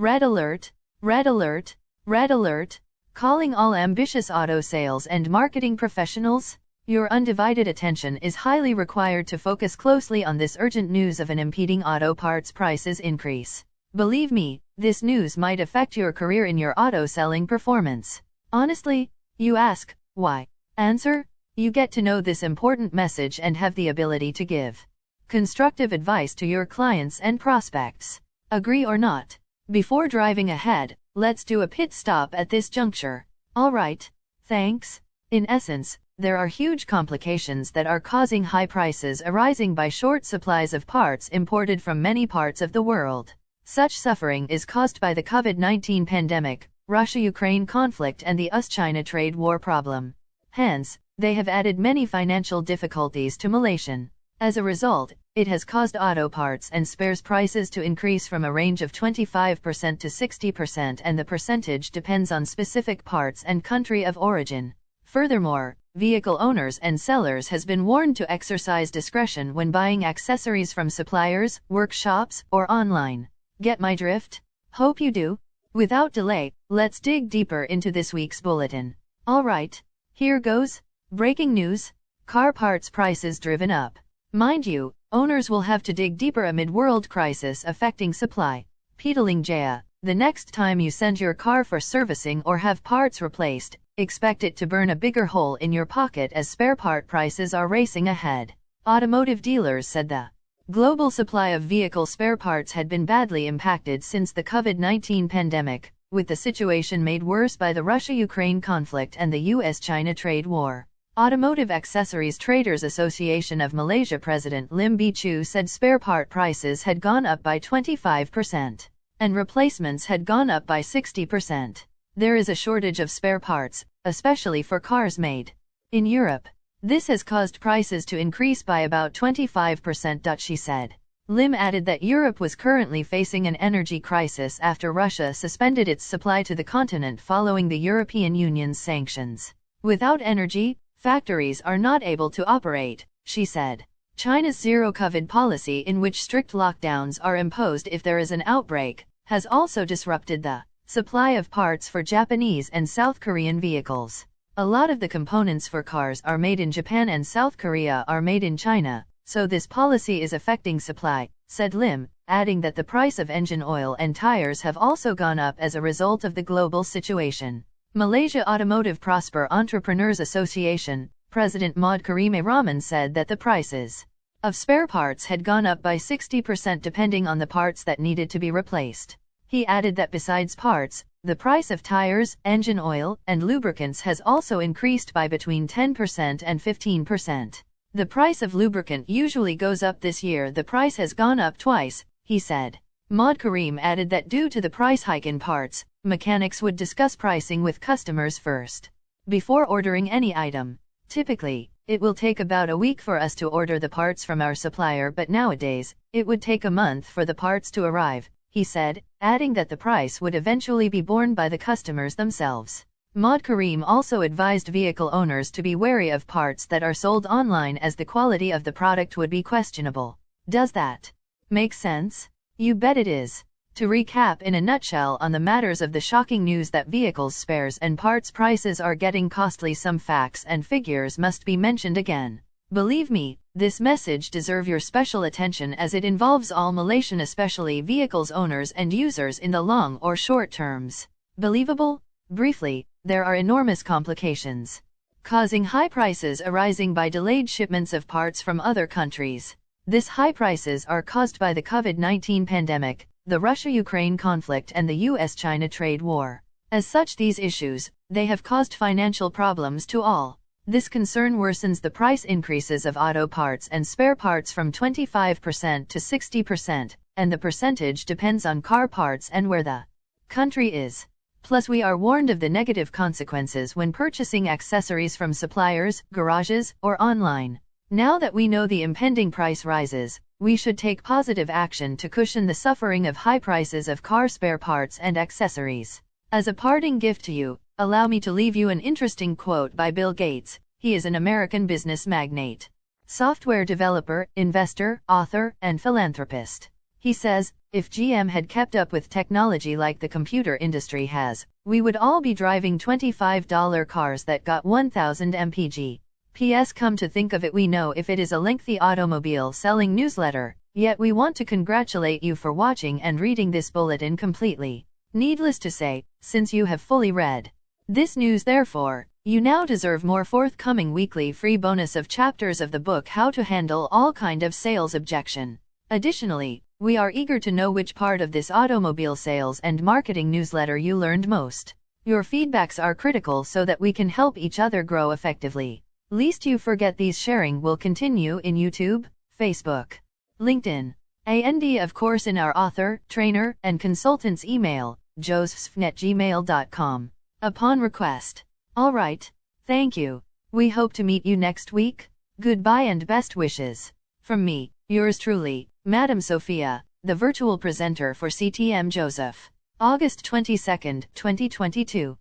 Red alert, red alert, red alert, calling all ambitious auto sales and marketing professionals. Your undivided attention is highly required to focus closely on this urgent news of an impending auto parts prices increase. Believe me, this news might affect your career in your auto selling performance. Honestly, you ask, why? Answer, you get to know this important message and have the ability to give constructive advice to your clients and prospects. Agree or not? Before driving ahead, let's do a pit stop at this juncture. Alright, thanks. In essence, there are huge complications that are causing high prices arising by short supplies of parts imported from many parts of the world. Such suffering is caused by the COVID-19 pandemic, Russia-Ukraine conflict and the US-China trade war problem. Hence, they have added many financial difficulties to Malaysian. As a result, it has caused auto parts and spares prices to increase from a range of 25% to 60%, and the percentage depends on specific parts and country of origin. Furthermore, vehicle owners and sellers has been warned to exercise discretion when buying accessories from suppliers, workshops, or online. Get my drift? Hope you do. Without delay, let's dig deeper into this week's bulletin. Alright, here goes. Breaking news. Car parts prices driven up. Mind you, owners will have to dig deeper amid world crisis affecting supply. Petaling Jaya, the next time you send your car for servicing or have parts replaced, expect it to burn a bigger hole in your pocket as spare part prices are racing ahead. Automotive dealers said the global supply of vehicle spare parts had been badly impacted since the COVID-19 pandemic, with the situation made worse by the Russia-Ukraine conflict and the US-China trade war. Automotive Accessories Traders Association of Malaysia President Lim Bee Chu said spare part prices had gone up by 25%, and replacements had gone up by 60%. There is a shortage of spare parts, especially for cars made in Europe. This has caused prices to increase by about 25%, she said. Lim added that Europe was currently facing an energy crisis after Russia suspended its supply to the continent following the European Union's sanctions. Without energy, factories are not able to operate, she said. China's zero-COVID policy, in which strict lockdowns are imposed if there is an outbreak, has also disrupted the supply of parts for Japanese and South Korean vehicles. A lot of the components for cars are made in Japan and South Korea are made in China, so this policy is affecting supply, said Lim, adding that the price of engine oil and tires have also gone up as a result of the global situation. Malaysia Automotive Prosper Entrepreneurs Association, President Maud Karime Rahman said that the prices of spare parts had gone up by 60% depending on the parts that needed to be replaced. He added that besides parts, the price of tires, engine oil, and lubricants has also increased by between 10% and 15%. The price of lubricant usually goes up. This year the price has gone up twice, he said. Maud Karim added that due to the price hike in parts, mechanics would discuss pricing with customers first before ordering any item. Typically, it will take about a week for us to order the parts from our supplier, but nowadays, it would take a month for the parts to arrive, he said, adding that the price would eventually be borne by the customers themselves. Maud Karim also advised vehicle owners to be wary of parts that are sold online as the quality of the product would be questionable. Does that make sense? You bet it is. To recap in a nutshell on the matters of the shocking news that vehicles spares and parts prices are getting costly, some facts and figures must be mentioned again. Believe me, this message deserves your special attention as it involves all Malaysian, especially vehicles owners and users in the long or short terms. Believable? Briefly, there are enormous complications causing high prices arising by delayed shipments of parts from other countries. These high prices are caused by the COVID-19 pandemic, the Russia-Ukraine conflict and the US-China trade war. As such, these issues, they have caused financial problems to all. This concern worsens the price increases of auto parts and spare parts from 25% to 60%, and the percentage depends on car parts and where the country is. Plus, we are warned of the negative consequences when purchasing accessories from suppliers, garages, or online. Now that we know the impending price rises, we should take positive action to cushion the suffering of high prices of car spare parts and accessories. As a parting gift to you, allow me to leave you an interesting quote by Bill Gates. He is an American business magnate, software developer, investor, author, and philanthropist. He says, If GM had kept up with technology like the computer industry has, we would all be driving $25 cars that got 1000 mpg. PS, come to think of it, we know if it is a lengthy automobile selling newsletter, yet we want to congratulate you for watching and reading this bulletin completely. Needless to say, since you have fully read this news, therefore, you now deserve more forthcoming weekly free bonus of chapters of the book How to Handle All Kind of Sales Objection. Additionally, we are eager to know which part of this automobile sales and marketing newsletter you learned most. Your feedbacks are critical so that we can help each other grow effectively. Lest you forget, these sharing will continue in YouTube, Facebook, LinkedIn, and of course in our author, trainer, and consultant's email, josephsfn@gmail.com, upon request. Alright, thank you. We hope to meet you next week. Goodbye and best wishes. From me, yours truly, Madam Sophia, the virtual presenter for CTM Joseph. August 22, 2022.